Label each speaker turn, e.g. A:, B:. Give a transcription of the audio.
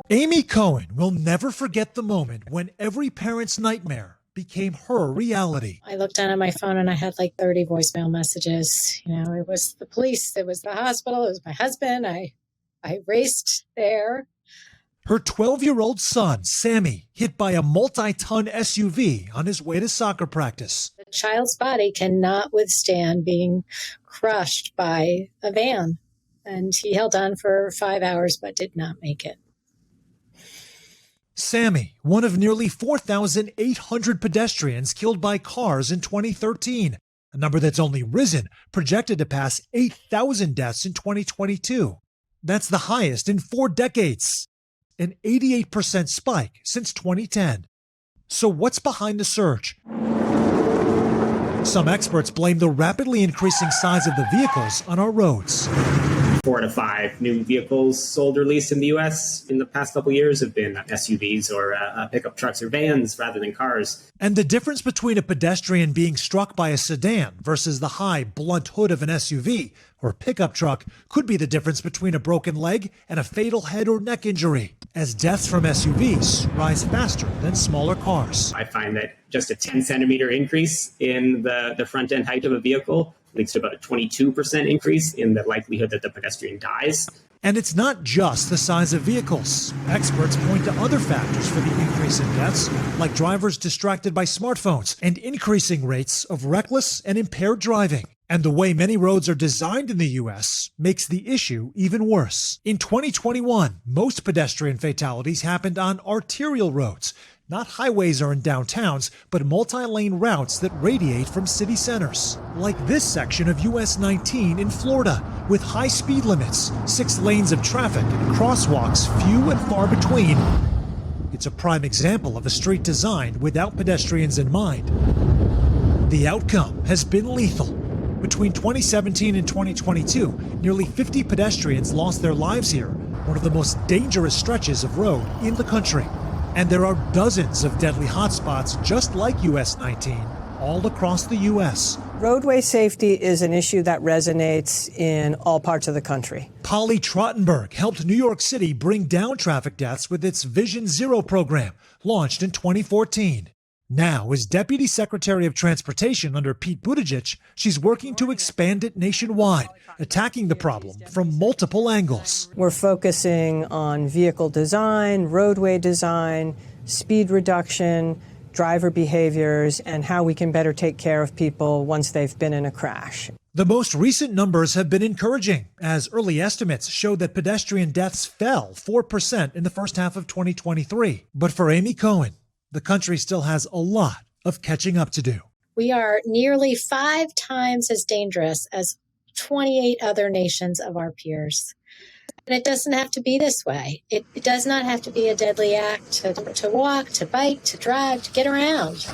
A: Amy Cohen will never forget the moment when every parent's nightmare became her reality.
B: I looked down at my phone and I had like 30 voicemail messages. It was the police, it was the hospital, it was my husband. I raced there.
A: Her 12-year-old son, Sammy, hit by a multi-ton SUV on his way to soccer practice.
B: The child's body cannot withstand being crushed by a van. And he held on for 5 hours but did not make it.
A: Sammy, one of nearly 4,800 pedestrians killed by cars in 2013, a number that's only risen, projected to pass 8,000 deaths in 2022. That's the highest in 4 decades, an 88% spike since 2010. So what's behind the surge? Some experts blame the rapidly increasing size of the vehicles on our roads.
C: 4 to 5 new vehicles sold or leased in the U.S. in the past couple of years have been SUVs or pickup trucks or vans rather than cars.
A: And the difference between a pedestrian being struck by a sedan versus the high, blunt hood of an SUV or pickup truck could be the difference between a broken leg and a fatal head or neck injury, as deaths from SUVs rise faster than smaller cars.
C: I find that just a 10-centimeter increase in the front end height of a vehicle leads to about a 22% increase in the likelihood that the pedestrian dies.
A: And it's not just the size of vehicles. Experts point to other factors for the increase in deaths, like drivers distracted by smartphones and increasing rates of reckless and impaired driving. And the way many roads are designed in the U.S. makes the issue even worse. In 2021, most pedestrian fatalities happened on arterial roads, not highways or in downtowns, but multi-lane routes that radiate from city centers. Like this section of US 19 in Florida, with high speed limits, 6 lanes of traffic, and crosswalks few and far between. It's a prime example of a street designed without pedestrians in mind. The outcome has been lethal. Between 2017 and 2022, nearly 50 pedestrians lost their lives here, one of the most dangerous stretches of road in the country. And there are dozens of deadly hotspots just like US 19 all across the U.S.
D: Roadway safety is an issue that resonates in all parts of the country.
A: Polly Trottenberg helped New York City bring down traffic deaths with its Vision Zero program, launched in 2014. Now, as Deputy Secretary of Transportation under Pete Buttigieg, she's working to expand it nationwide, attacking the problem from multiple angles.
D: We're focusing on vehicle design, roadway design, speed reduction, driver behaviors, and how we can better take care of people once they've been in a crash.
A: The most recent numbers have been encouraging, as early estimates show that pedestrian deaths fell 4% in the first half of 2023. But for Amy Cohen, the country still has a lot of catching up to do.
B: We are nearly 5 times as dangerous as 28 other nations of our peers. And it doesn't have to be this way. It does not have to be a deadly act to walk, to bike, to drive, to get around.